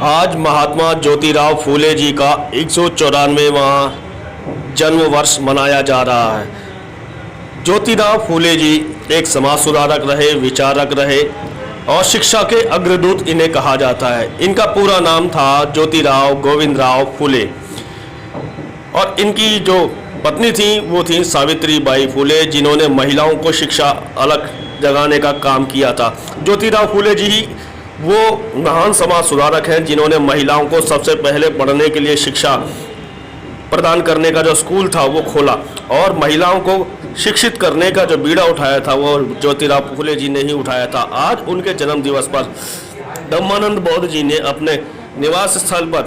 आज महात्मा ज्योतिराव फूले जी का 194वां जन्म वर्ष मनाया जा रहा है। ज्योतिराव फूले जी एक समाज सुधारक रहे, विचारक रहे और शिक्षा के अग्रदूत इन्हें कहा जाता है। इनका पूरा नाम था ज्योतिराव गोविंदराव फूले और इनकी जो पत्नी थी वो थी सावित्री बाई फूले, जिन्होंने महिलाओं को शिक्षा अलग जगाने का काम किया था। ज्योतिराव फूले जी वो महान समाज सुधारक हैं जिन्होंने महिलाओं को सबसे पहले पढ़ने के लिए शिक्षा प्रदान करने का जो स्कूल था वो खोला और महिलाओं को शिक्षित करने का जो बीड़ा उठाया था वो ज्योतिराव फूले जी ने ही उठाया था। आज उनके जन्म दिवस पर धम्मानंद बौद्ध जी ने अपने निवास स्थल पर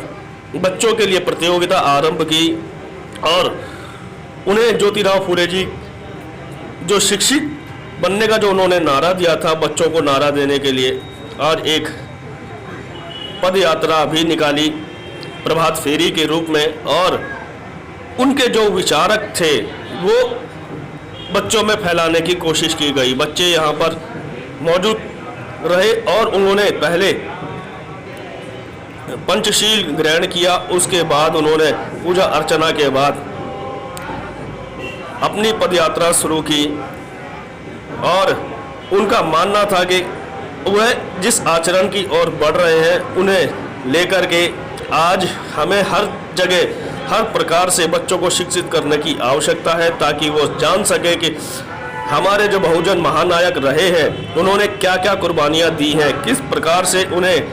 बच्चों के लिए प्रतियोगिता आरंभ की और उन्हें ज्योतिराव फूले जी जो शिक्षित बनने का जो उन्होंने नारा दिया था बच्चों को नारा देने के लिए, और एक पद यात्रा भी निकाली प्रभात फेरी के रूप में, और उनके जो विचारक थे वो बच्चों में फैलाने की कोशिश की गई। बच्चे यहाँ पर मौजूद रहे और उन्होंने पहले पंचशील ग्रहण किया। उसके बाद उन्होंने पूजा अर्चना के बाद अपनी पदयात्रा शुरू की और उनका मानना था कि वह जिस आचरण की ओर बढ़ रहे हैं उन्हें लेकर के आज हमें हर जगह हर प्रकार से बच्चों को शिक्षित करने की आवश्यकता है, ताकि वो जान सके कि हमारे जो बहुजन महानायक रहे हैं उन्होंने क्या क्या कुर्बानियाँ दी हैं, किस प्रकार से उन्हें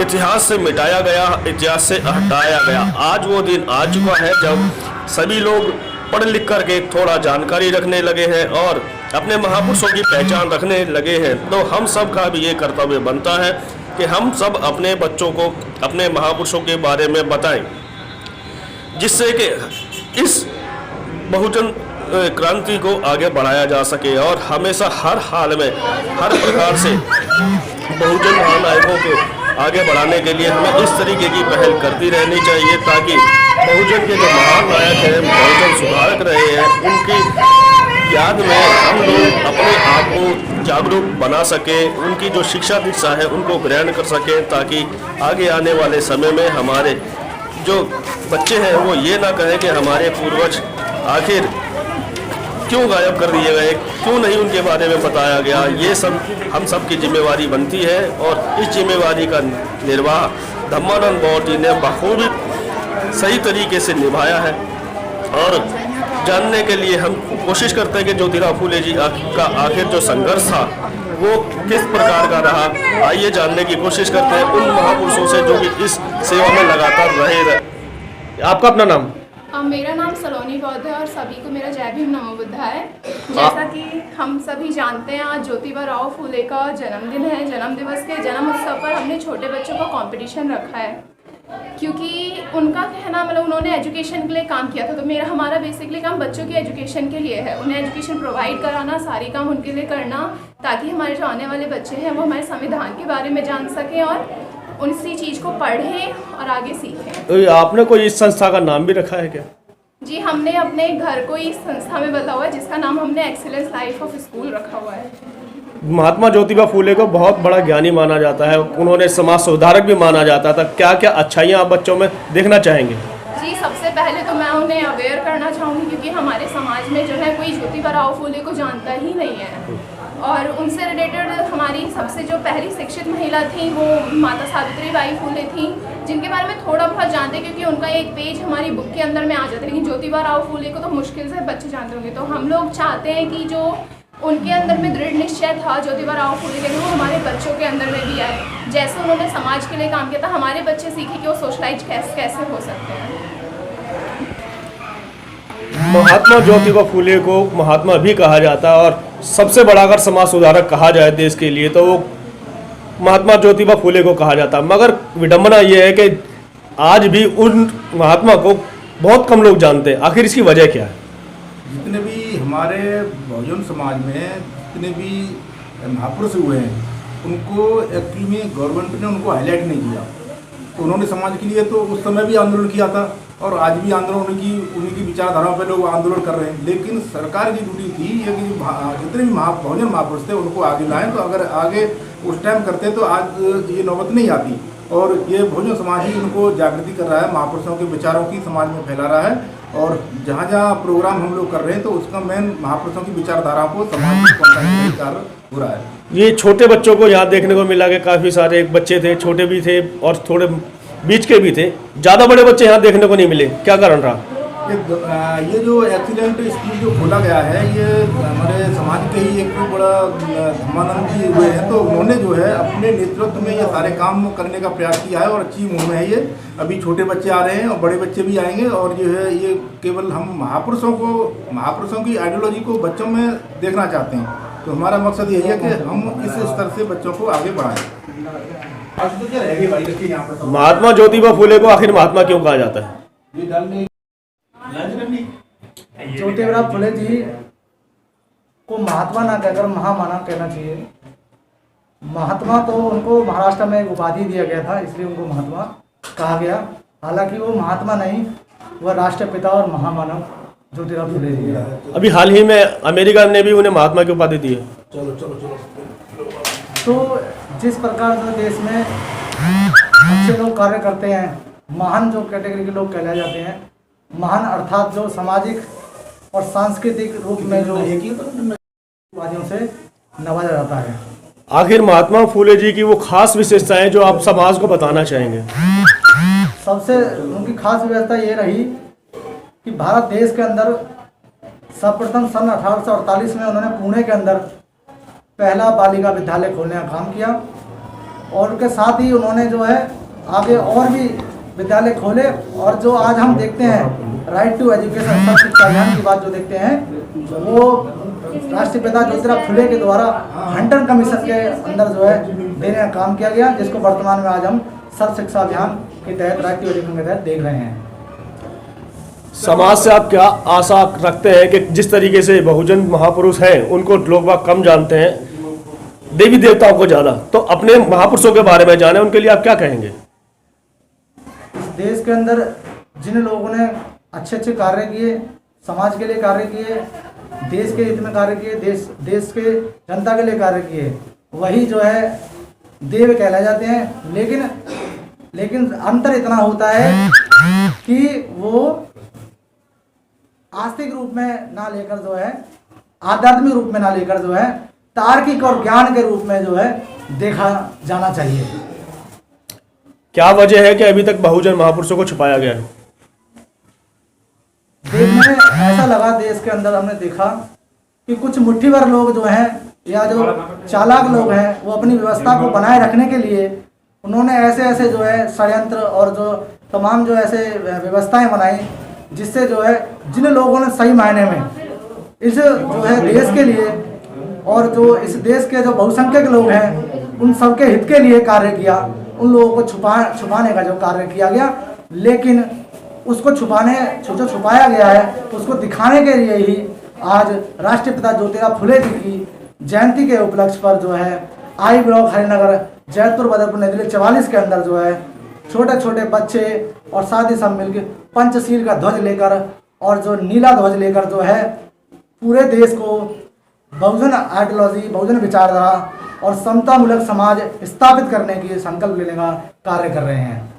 इतिहास से मिटाया गया, इतिहास से हटाया गया। आज वो दिन आ चुका है जब सभी लोग पढ़ लिख करके थोड़ा जानकारी रखने लगे हैं और अपने महापुरुषों की पहचान रखने लगे हैं। तो हम सब का भी ये कर्तव्य बनता है कि हम सब अपने बच्चों को अपने महापुरुषों के बारे में बताएं, जिससे कि इस बहुजन क्रांति को आगे बढ़ाया जा सके और हमेशा हर हाल में हर प्रकार से बहुजन महानायकों को आगे बढ़ाने के लिए हमें इस तरीके की पहल करती रहनी चाहिए, ताकि बहुजन के जो महान नायक हैं, बहुजन सुधारक रहे हैं, उनकी याद में हम लोग अपने आप को जागरूक बना सकें, उनकी जो शिक्षा दीक्षा है उनको ग्रहण कर सकें, ताकि आगे आने वाले समय में हमारे जो बच्चे हैं वो ये ना कहें कि हमारे पूर्वज आखिर क्यों गायब कर दिए गए, क्यों नहीं उनके बारे में बताया गया। ये सब हम सब की जिम्मेवारी बनती है और इस जिम्मेवारी का निर्वाह धम्मानंद बौद्ध जी ने बखूबी सही तरीके से निभाया है। और जानने के लिए हम कोशिश करते हैं कि ज्योतिराव फूले जी का आखिर जो संघर्ष था वो किस प्रकार का रहा। आइए जानने की कोशिश करते हैं उन महापुरुषों से जो कि इस सेवा में लगातार रहे। आपका अपना नाम? मेरा नाम सलोनी बौद्ध है और सभी को मेरा जय भीम नमो बुद्धा है। जैसा कि हम सभी जानते हैं आज ज्योतिराव फूले का जन्मदिन है। जन्म दिवस के जन्म उत्सव पर हमने छोटे बच्चों का कंपटीशन रखा है, क्योंकि उनका कहना मतलब उन्होंने एजुकेशन के लिए काम किया था। तो हमारा बेसिकली काम बच्चों की एजुकेशन के लिए है, उन्हें एजुकेशन प्रोवाइड कराना, सारी काम उनके लिए करना, ताकि हमारे जो आने वाले बच्चे हैं वो हमारे संविधान के बारे में जान सकें और उसी चीज़ को पढ़ें और आगे सीखें। तो आपने कोई इस संस्था का नाम भी रखा है क्या? जी, हमने अपने घर को इस संस्था में बदला हुआ है, जिसका नाम हमने एक्सीलेंस लाइफ ऑफ स्कूल रखा हुआ है। महात्मा ज्योतिबा फूले को बहुत बड़ा ज्ञानी माना जाता है, उन्होंने समाज सुधारक भी माना जाता था। क्या क्या अच्छाइयाँ आप बच्चों में देखना चाहेंगे? जी, सबसे पहले तो मैं उन्हें अवेयर करना चाहूँगी, क्योंकि हमारे समाज में जो है कोई ज्योतिराव फूले को जानता ही नहीं है। और उनसे रिलेटेड हमारी सबसे जो पहली शिक्षित महिला थी वो माता सावित्री बाई फूले थी, जिनके बारे में थोड़ा बहुत जानते हैं क्योंकि उनका एक पेज हमारी बुक के अंदर में आ जाता है। लेकिन ज्योतिराव फूले को तो मुश्किल से बच्चे जानते होंगे। तो हम लोग चाहते हैं कि जो उनके अंदर में दृढ़ निश्चय था ज्योतिराव फूले के लिए, वो हमारे बच्चों के अंदर में भी आए। जैसे उन्होंने समाज के लिए काम किया था, हमारे बच्चे सीखे कि वो सोशलाइज कैसे हो सकते हैं। महात्मा ज्योतिबा फूले को महात्मा भी कहा जाता है और सबसे बड़ा अगर समाज सुधारक कहा जाए देश के लिए तो वो महात्मा ज्योतिबा फूले को कहा जाता है। मगर विडंबना ये है कि आज भी उन महात्मा को बहुत कम लोग जानते हैं। आखिर इसकी वजह क्या है? जितने भी हमारे बहुजन समाज में जितने भी महापुरुष हुए हैं उनको एक्चुअली में गवर्नमेंट ने उनको हाईलाइट नहीं किया। तो उन्होंने समाज के लिए तो उस समय भी आंदोलन किया था और आज भी आंदोलन उनकी विचारधाराओं पे लोग आंदोलन कर रहे हैं। लेकिन सरकार की ड्यूटी थी ये कि जितने भी बहुजन महापुरुष थे उनको आगे लाएं। तो अगर आगे उस टाइम करते तो आज ये नौबत नहीं आती। और ये बहुजन समाज ही उनको जागृति कर रहा है, महापुरुषों के विचारों की समाज में फैला रहा है। और जहाँ जहाँ प्रोग्राम हम लोग कर रहे हैं तो उसका मेन महापुरुषों की विचारधारा को समाज में पहुँचाने का कार्य हो रहा है। ये छोटे बच्चों को यहाँ देखने को मिला कि काफ़ी सारे बच्चे थे, छोटे भी थे और थोड़े बीच के भी थे, ज़्यादा बड़े बच्चे यहाँ देखने को नहीं मिले, क्या कारण रहा? ये जो एक्सीलेंट स्कूल जो खोला गया है, ये हमारे समाज के ही एक बड़ा धर्मानंद जी हुए हैं, तो उन्होंने जो है अपने नेतृत्व में ये सारे काम करने का प्रयास किया है और अच्छी मुहिम है ये। अभी छोटे बच्चे आ रहे हैं और बड़े बच्चे भी आएंगे और जो है ये केवल हम महापुरुषों की आइडियोलॉजी को बच्चों में देखना चाहते हैं। तो हमारा मकसद यही है कि हम इस स्तर से बच्चों को आगे बढ़ाएं। महात्मा ज्योतिबा फुले को आखिर महात्मा क्यों कहा जाता है? ज्योतिबा फुले जी को महात्मा ना कहकर महामानव कहना चाहिए। महात्मा तो उनको महाराष्ट्र में एक उपाधि दिया गया था, इसलिए उनको महात्मा कहा गया। हालांकि वो महात्मा नहीं, वह राष्ट्रपिता और महामानव ज्योतिबा फुले जी है। अभी हाल ही में अमेरिका ने भी उन्हें महात्मा की उपाधि दी है। तो जिस प्रकार से देश में अच्छे लोग कार्य करते हैं, महान जो कैटेगरी के लोग कहलाए जाते हैं, महान अर्थात जो सामाजिक और सांस्कृतिक रूप में जो उपाधियों से नवाजा जाता है। आखिर महात्मा फुले जी की वो खास विशेषताएं जो आप समाज को बताना चाहेंगे? सबसे उनकी खास व्यवस्था ये रही कि भारत देश के अंदर सर्वप्रथम सन 1848 में उन्होंने पुणे के अंदर पहला बालिका विद्यालय खोलने का काम किया और उनके साथ ही उन्होंने जो है आगे और भी विद्यालय खोले। और जो आज हम देखते हैं राइट टू एजुकेशन, सर्व शिक्षा अभियान की बात जो देखते हैं, वो राष्ट्रपिता ज्योतिबा फुले के द्वारा हंटर कमीशन के अंदर जो है देने का काम किया गया, जिसको वर्तमान में आज हम सर्व शिक्षा अभियान के तहत राइट टू एजुकेशन के तहत देख रहे हैं। समाज से आप क्या आशा रखते हैं कि जिस तरीके से बहुजन महापुरुष हैं उनको लोग बाग कम जानते हैं, देवी देवताओं को ज़्यादा, तो अपने महापुरुषों के बारे में जाने, उनके लिए आप क्या कहेंगे? देश के अंदर जिन लोगों ने अच्छे अच्छे कार्य किए, समाज के लिए कार्य किए, देश के हित में कार्य किए, देश के जनता के लिए कार्य किए, वही जो है देव कहलाए जाते हैं। लेकिन अंतर इतना होता है कि वो आस्तिक रूप में ना लेकर जो है, आध्यात्मिक रूप में ना लेकर जो है, तार्किक और ज्ञान के रूप में जो है देखा जाना चाहिए। क्या वजह है कि अभी तक बहुजन महापुरुषों को छुपाया गया है? देखने ऐसा लगा, देश के अंदर हमने देखा कि कुछ मुट्ठीभर लोग जो हैं या जो चालाक लोग हैं, वो अपनी व्यवस्था को बनाए रखने के लिए उन्होंने ऐसे जो है षड्यंत्र और जो तमाम जो ऐसे व्यवस्थाएं बनाई, जिससे जो है जिन लोगों ने सही मायने में इस जो है देश के लिए और जो इस देश के जो बहुसंख्यक लोग हैं उन सबके हित के लिए कार्य किया, उन लोगों को छुपाने का जो कार्य किया गया, लेकिन उसको जो छुपाया गया है उसको दिखाने के लिए ही आज राष्ट्रपिता ज्योतिबा फुले जी की जयंती के उपलक्ष्य पर जो है आई ब्लॉक हरिनगर जैतपुर बदरपुर नई दिल्ली 44 के अंदर जो है छोटे छोटे बच्चे और साथ ही सब मिलकर पंचशील का ध्वज लेकर और जो नीला ध्वज लेकर जो है पूरे देश को बहुजन आइडियोलॉजी, बहुजन विचारधारा और समतामूलक समाज स्थापित करने की संकल्प लेने का कार्य कर रहे हैं।